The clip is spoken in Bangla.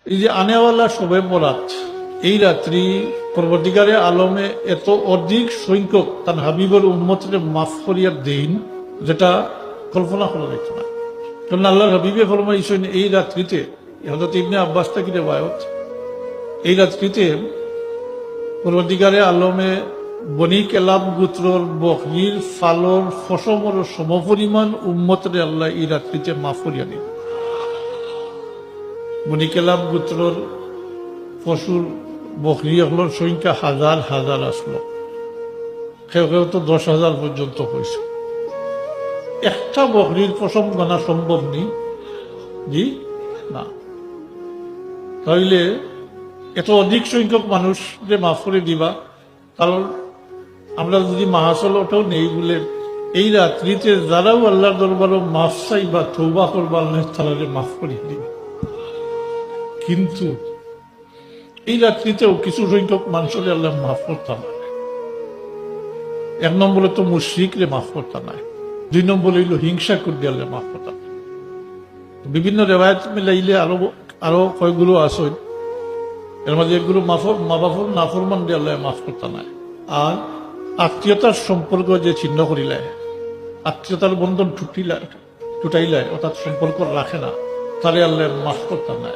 এই যে আনেওয়ালা শবে বরাত, এই রাত্রি পরবর্তীকারে আলমে এত অধিক সংখ্যক তার হাবিবের উম্মতকে মাফ করিয়ার দিন, যেটা কল্পনা করা যেত না। কারণ আল্লাহর হাবিবে ফরমাইছেন এই রাত্রিতে, হযরত ইবনে আব্বাস থেকে রিওয়ায়াত, এই রাত্রিতে পরবর্তীকারে আলমে বনি কেলাব গোত্রর বকরির ফালর ফসমর সমপরিমাণ উম্মতরে আল্লাহ এই রাত্রিতে মাফ করিয়া দিন। বনি কেলাব গোত্রর পশুর বকরি এগুলোর সংখ্যা হাজার হাজার আসলো, কেউ কেউ তো 10,000 পর্যন্ত হয়েছে। একটা বকরির পশম গণা সম্ভব নেই, জি না। তাইলে এত অধিক সংখ্যক মানুষকে মাফ করে দিবা, কারণ আমরা যদি মাহাসল ওটাও নেই বলে এই রাত্রিতে যারাও আল্লাহর দরবারও মাফ চাই বা তৌবা করবা, আল্লাহ তাআলা মাফ করে দিবে। কিন্তু এই রাত্রিতেও কিছু সংখ্যক মানুষের আল্লাহ মাফ করতাম না। 1 নম্বরে তো মুশরিকরে মাফ করতাম না, 2 নম্বর হইল হিংসা করে আল্লাহ মাফ করতাম। বিভিন্ন রেওয়ায়াত মিলাইলে আরো কয়েকগুলো আছে, এর মধ্যে এগুলো মা বাপর নাফরমান দিয়ে আল্লাহ মাফ করতাম না। আর আত্মীয়তার সম্পর্ক যে ছিন্ন করিলায়, আত্মীয়তার বন্ধন টুটাইলায়, অর্থাৎ সম্পর্ক রাখে না, তাহলে আল্লাহ মাফ করতাম না।